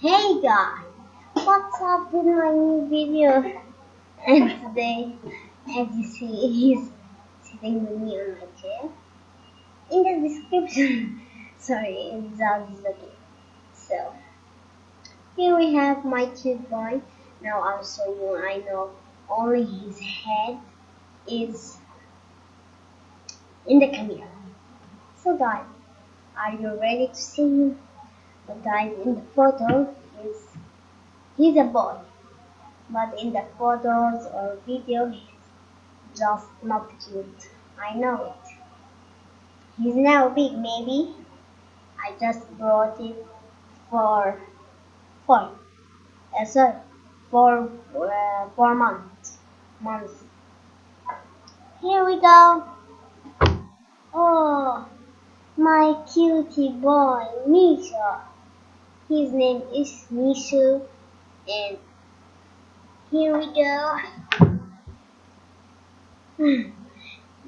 Hey guys, what's up with my new video? And today, as you see, he's sitting with me on my chair. In the description, sorry, it's okay. So, here we have my cute boy. Now I'll show you, I know only his head is in the camera. So guys, are you ready to see him? But guys, in the photo, he's a boy. But in the photos or video, he's just not cute. I know it. He's now big, maybe. I just brought it for 4 months. Here we go. Oh, my cutie boy, Misha. His name is Mishu, and here we go. Did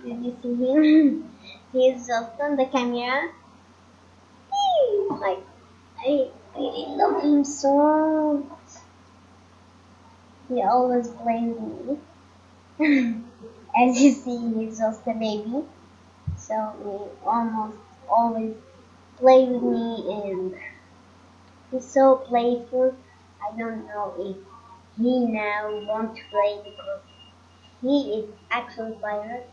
you see him? He's just on the camera. I really love him so much. He always plays with me. As you see, he's just a baby. So he almost always play with me, and he's so playful. I don't know if he now wants to play because he is actually pirate.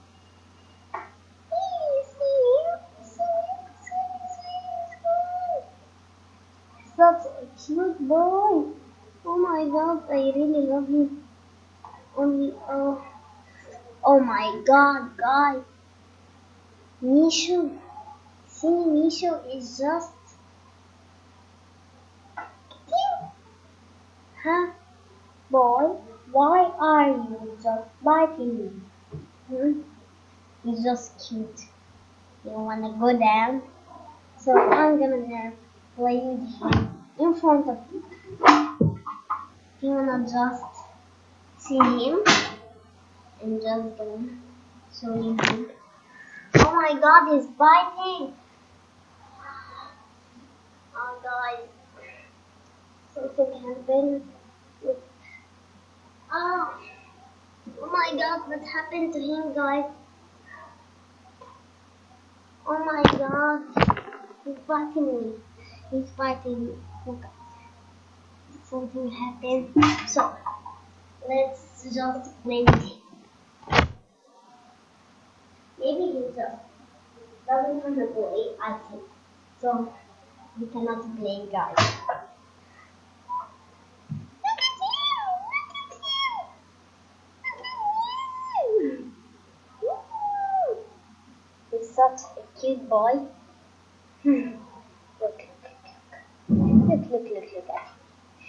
Such a cute boy. Oh my god, I really love him. Oh my god, guys. Mishu. See, Mishu is just... Huh? Boy, why are you just biting me? He's just cute. You wanna go down? So I'm gonna play with him in front of you. You wanna just see him? I'm just gonna show you him. Oh my god, he's biting! Oh guys, something happened. Oh my god, what happened to him, guys? Oh my god, he's biting me. He's biting me. Okay. Something happened. So, let's just play with him. Maybe he just doesn't want to play, I think. So, we cannot play, guys. He's such a cute boy. Look at him. Look at him.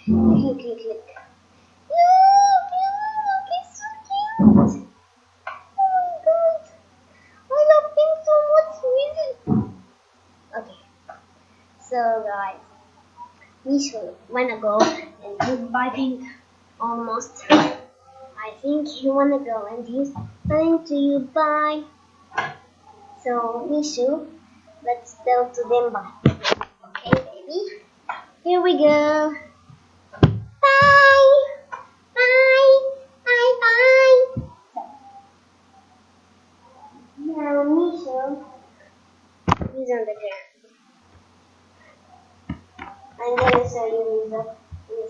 Look, he's so cute. Oh my god. I love him so much. Okay. So guys, Misha wanna go and he's biting almost. I think he wanna go and he's telling to you bye. So Mishu, let's tell to them bye. Okay, baby. Here we go. Bye. Bye. Bye. Bye. Now Mishu, he's on the ground. I'm gonna show you in the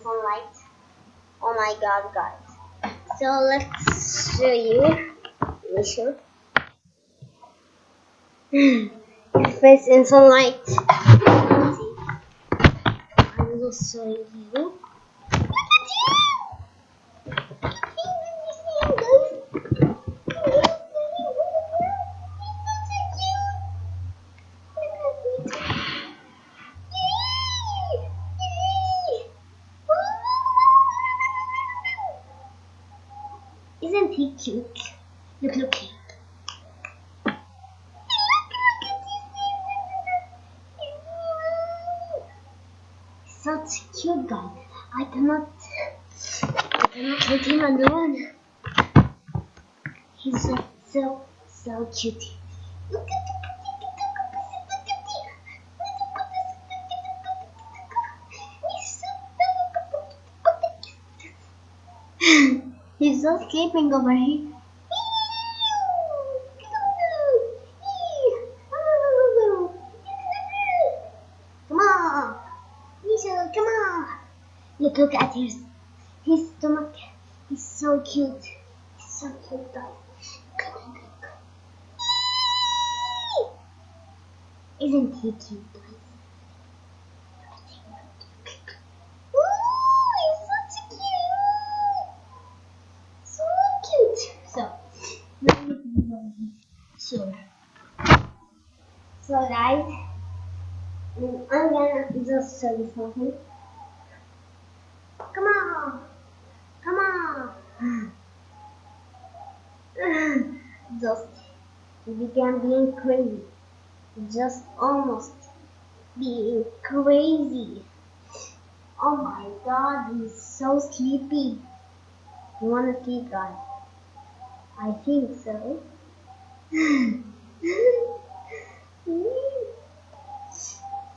sunlight. Oh my god, guys. So let's show you Mishu. His face in sunlight. Let's see. I will show you. Look at him! Look at him, you see him, guys? He's such a cute. Look at me. Isn't he cute? Look. Such a cute guy. I cannot let him alone. He's so cute. Look at he's so He's just sleeping over here. Come on, Misha, come on. Look at his stomach. He's so cute. He's so cute, guys. Isn't he cute, guys? So, guys, I'm gonna just show you something. Come on, come on. Just began being crazy. Just almost being crazy. Oh my God, he's so sleepy. You wanna sleep, guys? I think so.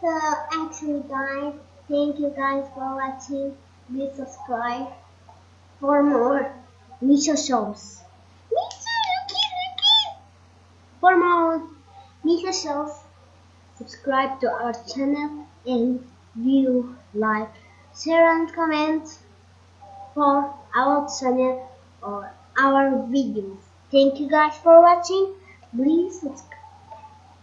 So actually, guys, thank you guys for watching. Please subscribe for more Misha shows. Misha, look. For more Misha shows, subscribe to our channel and view, like, share and comment for our channel or our videos. Thank you guys for watching. Please subscribe.